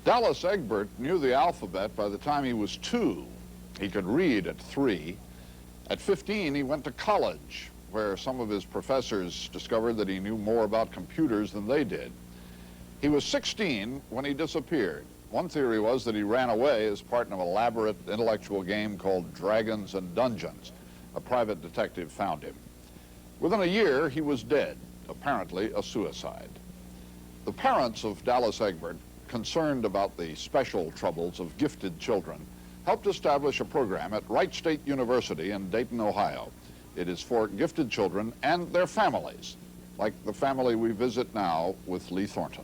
Dallas Egbert knew the alphabet by the time he was 2. He could read at 3. At 15, he went to college, where some of his professors discovered that he knew more about computers than they did. He was 16 when he disappeared. One theory was that he ran away as part of an elaborate intellectual game called Dragons and Dungeons. A private detective found him. Within a year, he was dead, apparently a suicide. The parents of Dallas Egbert, concerned about the special troubles of gifted children, helped establish a program at Wright State University in Dayton, Ohio. It is for gifted children and their families, like the family we visit now with Lee Thornton.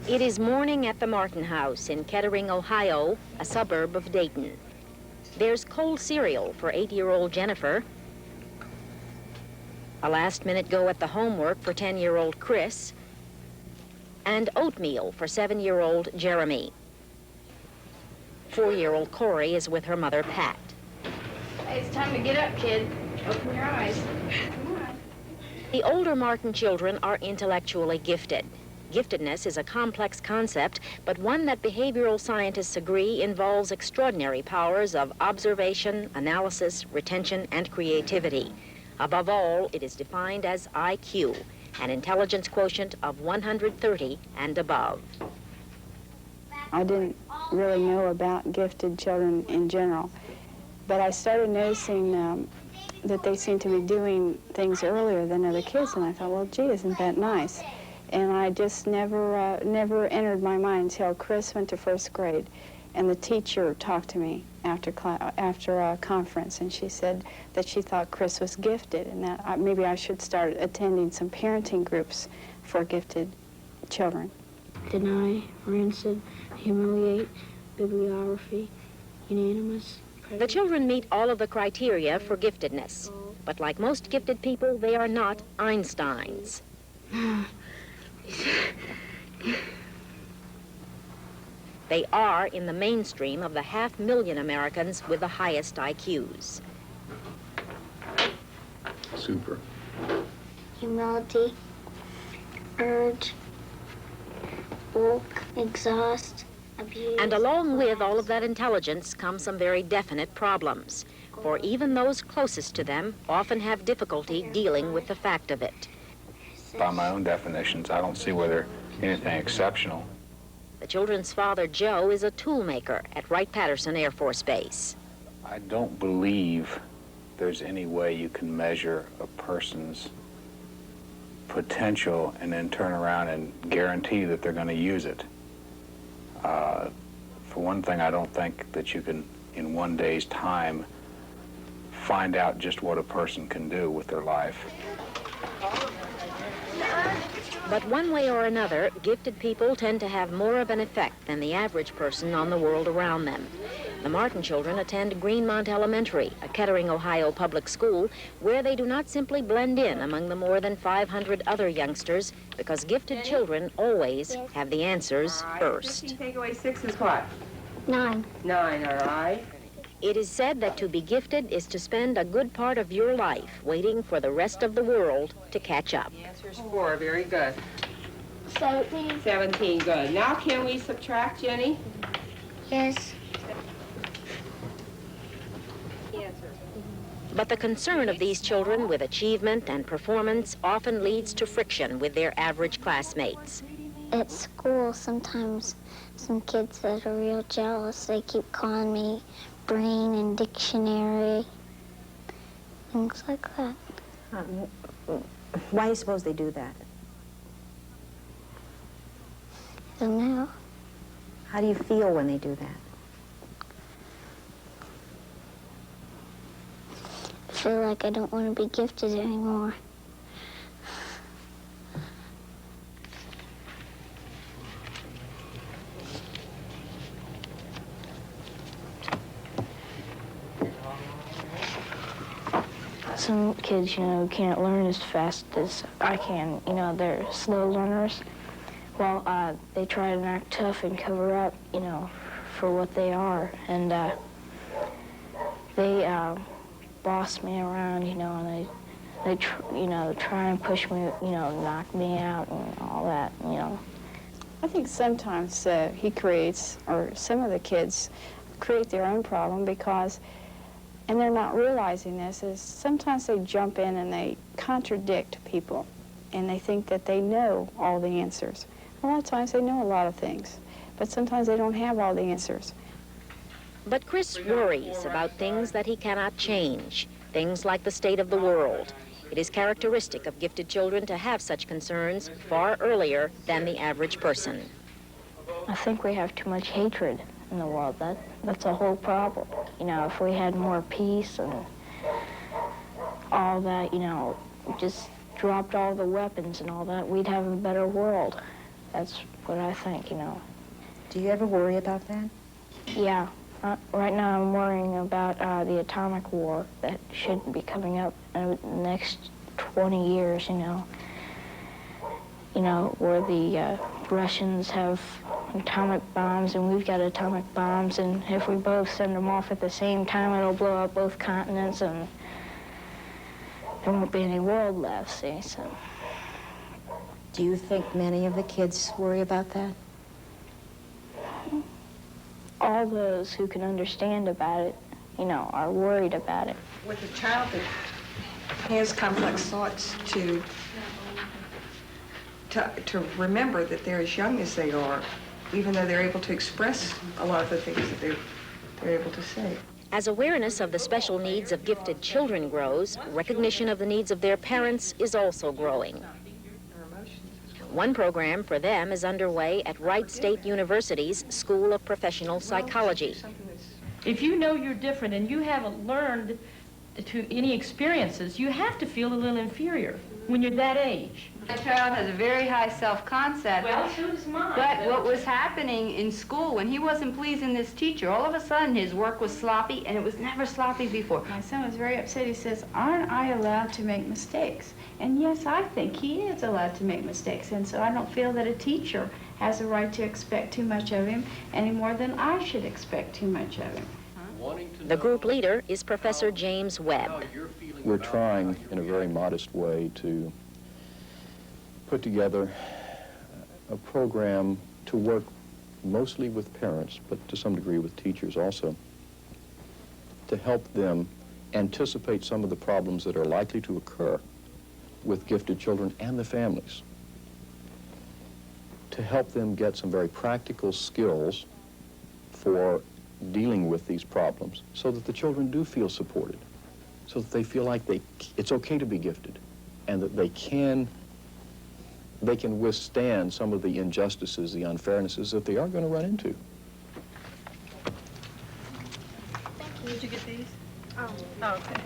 It is morning at the Martin House in Kettering, Ohio, a suburb of Dayton. There's cold cereal for 8-year-old Jennifer, a last-minute go at the homework for 10-year-old Chris, and oatmeal for 7-year-old Jeremy. 4-year-old Corey is with her mother, Pat. Hey, it's time to get up, kid. Open your eyes. Come on. The older Martin children are intellectually gifted. Giftedness is a complex concept, but one that behavioral scientists agree involves extraordinary powers of observation, analysis, retention, and creativity. Above all, it is defined as IQ, an intelligence quotient of 130 and above. I didn't really know about gifted children in general, but I started noticing that they seemed to be doing things earlier than other kids, and I thought, well, gee, isn't that nice? And I just never entered my mind until Chris went to 1st grade, and the teacher talked to me after a conference, and she said that she thought Chris was gifted, and that maybe I should start attending some parenting groups for gifted children. Deny, rancid, humiliate, bibliography, unanimous. The children meet all of the criteria for giftedness, but like most gifted people, they are not Einsteins. They are in the mainstream of the 500,000 Americans with the highest IQs. Super. Humility, urge, bulk, exhaust, abuse. And along with all of that intelligence come some very definite problems, for even those closest to them often have difficulty dealing with the fact of it. By my own definitions, I don't see where they're anything exceptional. The children's father, Joe, is a tool maker at Wright-Patterson Air Force Base. I don't believe there's any way you can measure a person's potential and then turn around and guarantee that they're going to use it. For one thing, I don't think that you can, in one day's time, find out just what a person can do with their life. But one way or another, gifted people tend to have more of an effect than the average person on the world around them. The Martin children attend Greenmont Elementary, a Kettering, Ohio public school, where they do not simply blend in among the more than 500 other youngsters, because gifted children always have the answers first. 15 take away 6 is what? 9. 9, all right. It is said that to be gifted is to spend a good part of your life waiting for the rest of the world to catch up. The answer's 4, very good. 17. 17, good. Now can we subtract, Jenny? Yes. But the concern of these children with achievement and performance often leads to friction with their average classmates. At school, sometimes some kids that are real jealous, they keep calling me brain and dictionary, things like that. Why do you suppose they do that? I don't know. How do you feel when they do that? I feel like I don't want to be gifted anymore. Some kids, can't learn as fast as I can. They're slow learners. Well, they try to act tough and cover up, for what they are. And they boss me around, and they try and push me, knock me out and all that, I think sometimes he creates, or some of the kids create their own problem because, and they're not realizing this, is sometimes they jump in and they contradict people and they think that they know all the answers. A lot of times they know a lot of things, but sometimes they don't have all the answers. But Chris worries about things that he cannot change, things like the state of the world. It is characteristic of gifted children to have such concerns far earlier than the average person. I think we have too much hatred in the world. That's a whole problem. If we had more peace and all that, just dropped all the weapons and all that, we'd have a better world. That's what I think, Do you ever worry about that? Yeah. Right now I'm worrying about the atomic war that should be coming up in the next 20 years, where the Russians have atomic bombs and we've got atomic bombs, and if we both send them off at the same time, it'll blow up both continents and there won't be any world left, see, so. Do you think many of the kids worry about that? All those who can understand about it, are worried about it. With a child that has complex thoughts, to remember that they're as young as they are, even though they're able to express a lot of the things that they're able to say. As awareness of the special needs of gifted children grows, recognition of the needs of their parents is also growing. One program for them is underway at Wright State University's School of Professional Psychology. If you know you're different and you haven't learned to any experiences, you have to feel a little inferior when you're that age. My child has a very high self-concept. Well, so does mine. But what was happening in school, when he wasn't pleasing this teacher, all of a sudden his work was sloppy, and it was never sloppy before. My son was very upset. He says, "Aren't I allowed to make mistakes?" And yes, I think he is allowed to make mistakes, and so I don't feel that a teacher has a right to expect too much of him any more than I should expect too much of him. The group leader is Professor James Webb. We're trying in a very modest way to put together a program to work mostly with parents, but to some degree with teachers also, to help them anticipate some of the problems that are likely to occur with gifted children and the families, to help them get some very practical skills for dealing with these problems so that the children do feel supported, so that they feel like it's okay to be gifted and that they can withstand some of the injustices, the unfairnesses that they are going to run into. Thank you. Did you get these? Oh, okay.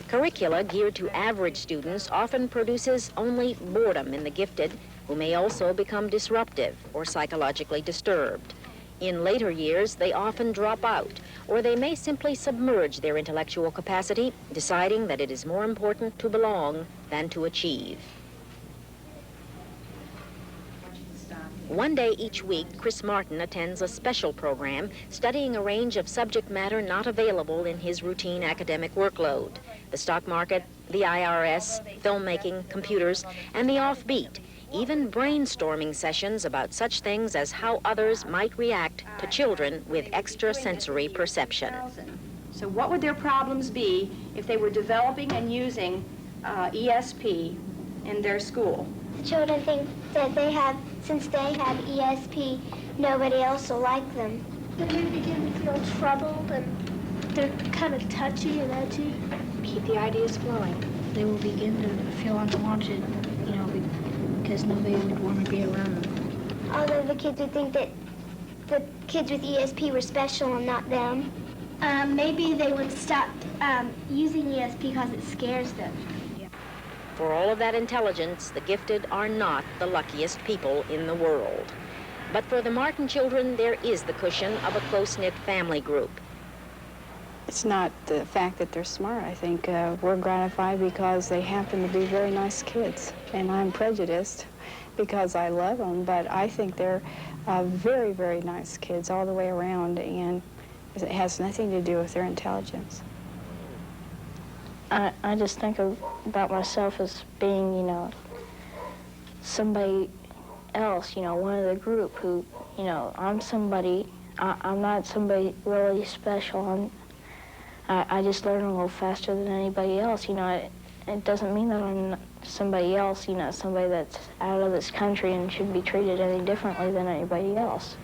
Curricula geared to average students often produces only boredom in the gifted, who may also become disruptive or psychologically disturbed. In later years, they often drop out, or they may simply submerge their intellectual capacity, deciding that it is more important to belong than to achieve. One day each week, Chris Martin attends a special program studying a range of subject matter not available in his routine academic workload: the stock market, the IRS, filmmaking, computers, and the offbeat, even brainstorming sessions about such things as how others might react to children with extrasensory perception. So what would their problems be if they were developing and using ESP in their school? The children think that since they have ESP, nobody else will like them. Then they begin to feel troubled and they're kind of touchy and edgy. Keep the ideas flowing. They will begin to feel unwanted, because nobody would want to be around them. Although the kids would think that the kids with ESP were special and not them. Maybe they would stop using ESP because it scares them. For all of that intelligence, the gifted are not the luckiest people in the world. But for the Martin children, there is the cushion of a close-knit family group. It's not the fact that they're smart. I think we're gratified because they happen to be very nice kids. And I'm prejudiced because I love them, but I think they're very, very nice kids all the way around, and it has nothing to do with their intelligence. I just think about myself as being, you know, somebody else, you know, one of the group who, you know, I'm somebody, I'm not somebody really special. I just learn a little faster than anybody else, you know. It doesn't mean that I'm somebody else, you know, somebody that's out of this country and should be treated any differently than anybody else.